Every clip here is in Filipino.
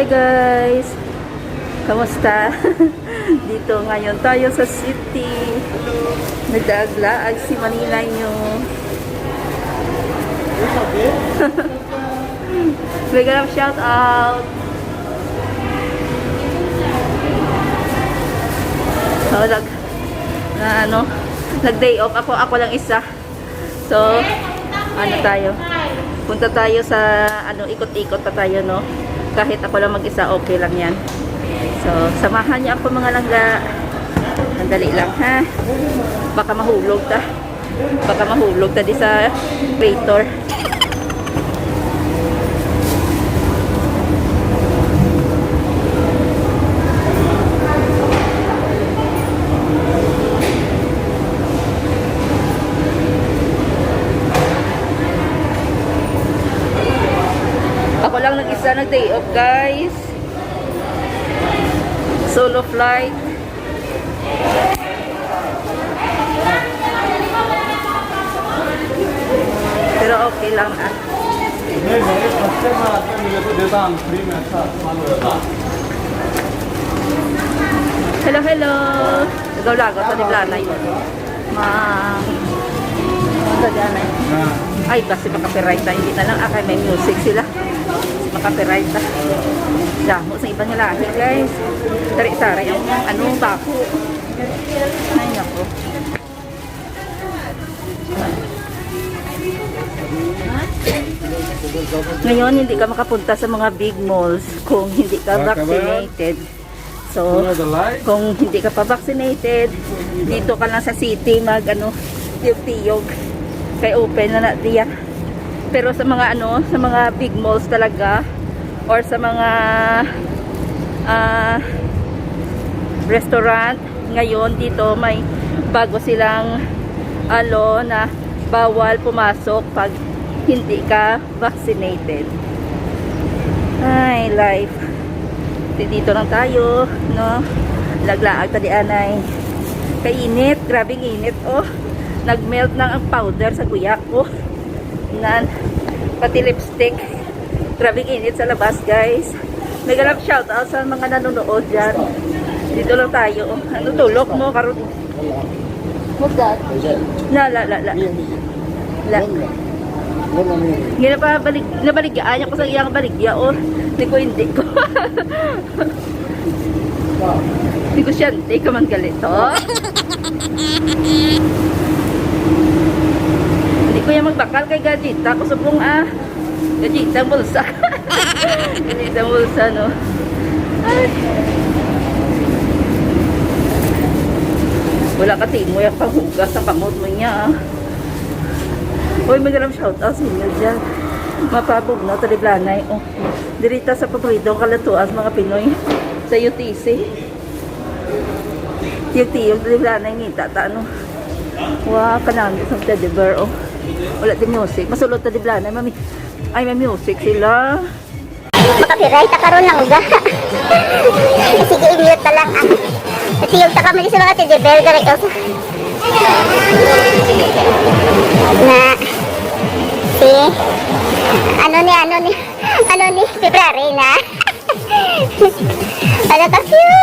Hi guys! Kamusta? Dito ngayon tayo sa city. Nagdaaglaag si Manila nyo. Big up shout out! So, nag-day off ako. Ako lang isa. So, ano tayo? Punta tayo sa, ikot-ikot pa tayo, no? Kahit ako lang mag-isa, okay lang yan. So, samahan niyo ako mga langga. Sandali lang, ha? Baka mahulog ta. Baka mahulog ta di sa equator. Ako lang nag-isa nag-day off, guys. Solo flight. Pero okay lang, ah. Hello, hello. Nagaw-lagaw sa Niblanay. Nagdaganay. Ay, kasi makapiright na. Hindi na lang. Akay may music sila. Makapiright na. Damo sa ibang lahi, guys. Tari-tari ang bako. Ay, naku. Ngayon, hindi ka makapunta sa mga big malls kung hindi ka vaccinated. So, kung hindi ka pa vaccinated, dito ka lang sa city tiyog-tiyog. Kay open na diya. Pero sa mga sa mga big malls talaga or sa mga restaurant, ngayon dito may bago silang na bawal pumasok pag hindi ka vaccinated. Ay, life. Dito lang tayo, no? Laglaag tadi anay. Kainit, grabing init, oh. Nagmelt na ang powder sa guyak, oh. Pati lipstick. Grabing init sa labas, guys. Mega love shout out sa mga nanonood dyan. Dito lang tayo. Ano tulog mo, karon? What's that? La. Hindi pa nabaligyan ko sa iyang baligya, oh. Hindi ko. Hindi ko siya, hindi ka man galito. Hindi ko yan magbakal kay Gajita. Kusubong Gajita bulsa. Gajita bulsa, no? Ay. Wala ka mo yung panghugas sa kamot mo niya, ah. Uy, magalang shoutout sa inyo dyan. Mapabog, no? Taliblanay, oh. Dirita sa paboritong kalatuas mga Pinoy sa UTC. Tiyog-tiyog, Taliblanay, ngita, ano. Wow, kanangit sa teddy bear, oh. Wala din music. Masulot Taliblanay, mami. Ay, may music sila. Makapiray, takaroon lang uga. Sige, i-mute na lang, ah. Tiyog ta kami sa mga teddy bear, garay, oh. Ano ni February na. Ano ka cute.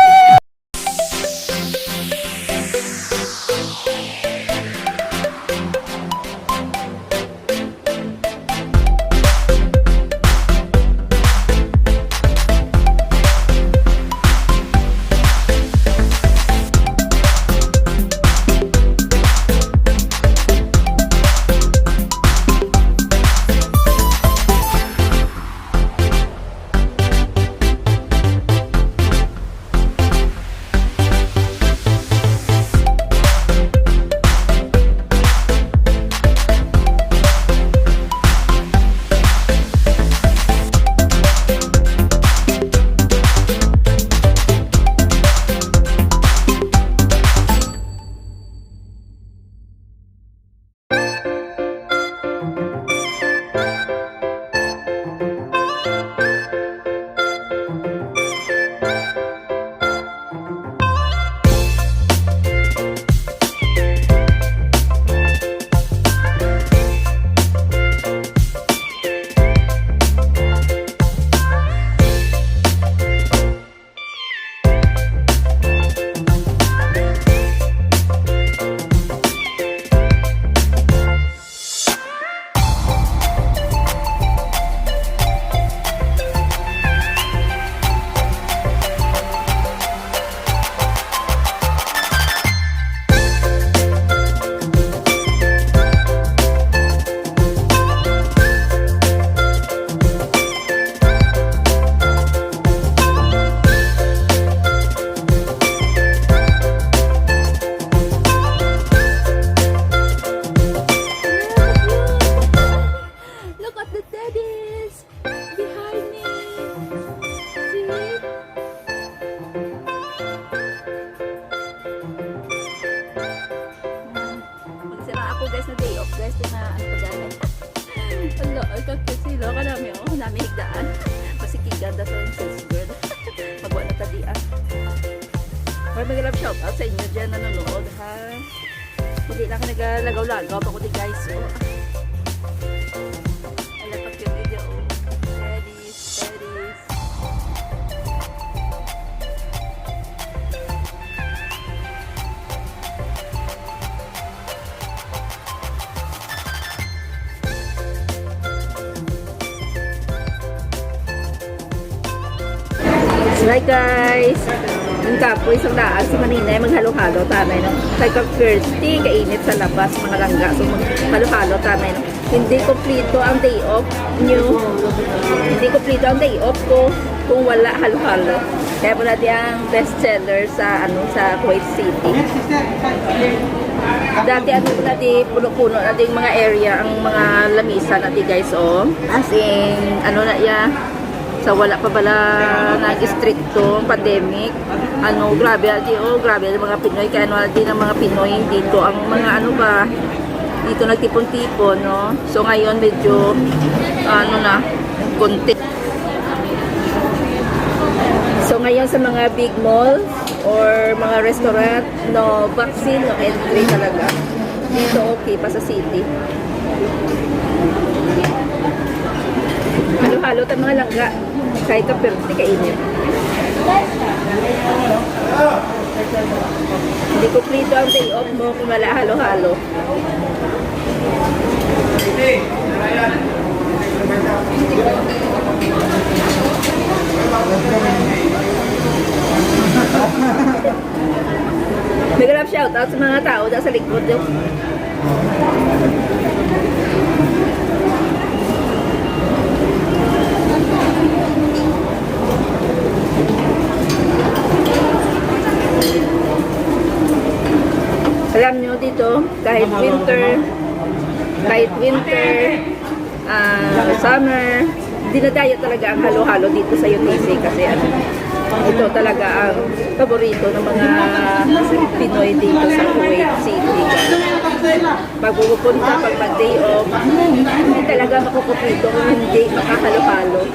may love shout out sa inyo dyan nanonood ha. Hindi lang ka nagalagaw-lagaw pa ko di guys. So, I love pag-cute video. Ladies. Hi guys! Yung tapo isang daan sa Manila maghalo-halo tanay no. Kay ka Kirsty, kainit sa labas mga langga. So maghalo-halo tanay no. Hindi kompleto ang day off nyo. Hindi kompleto ang day off ko kung wala halo-halo. Kaya po natin ang best seller sa sa Kuwait City. Dati po natin puno-puno natin mga area ang mga lamisa natin guys oh. As in na ya. Sa wala pa pala nag-stricto pandemic. Grabe grabe ang mga Pinoy. Kaya din ang mga Pinoy dito. Ang mga dito nagtipon-tipon, no? So ngayon medyo, konti. So ngayon sa mga big malls or mga restaurant, no vaccine, no entry talaga. Dito okay pa sa city. Halo-halo tayo mga langga. Kahit ka pero hindi kainit. Hindi kumplito ang day off mo kung wala halo-halo. Nag-love shoutout sa mga tao dahil sa likod. Alam nyo dito, kahit winter, summer, dinadaya talaga ang halo-halo dito sa UTC kasi ito talaga ang paborito ng mga Pinoy dito sa Kuwait City. Pag pupunta, pag mag-day off, hindi talaga makukumpleto kung hindi makahalo-halo.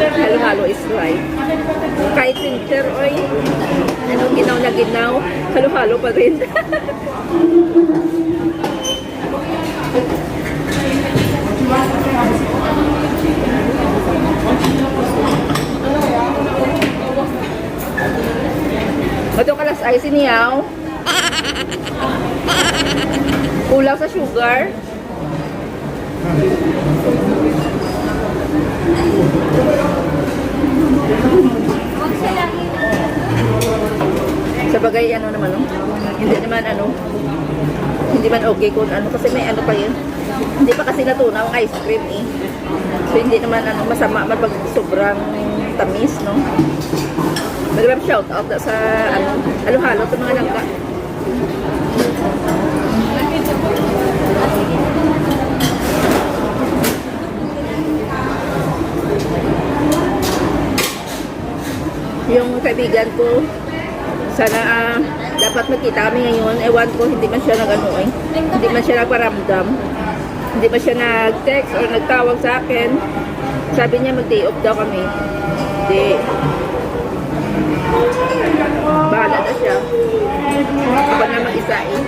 Halo-halo is life. Kahit winter, ginaw na ginaw, halo-halo pa rin. Ito kalas ay siniyaw. Kulang sa sugar. Sa bagay naman hindi man okay kung kasi may pa yun. Hindi pa kasi natunaw ang ice cream eh. So hindi naman masama man pag sobrang tamis no. Mag-grab shout out sa halo-halo sa mga langga. Yung kaibigan ko sana dapat magkita kami ngayon. Ewan ko, hindi man siya hindi man siya nagparamdam. Hindi man siya nag-text or nagtawag sa akin. Sabi niya mag-day off daw kami. Hindi. Bahala na siya. Ako na mag-isa eh.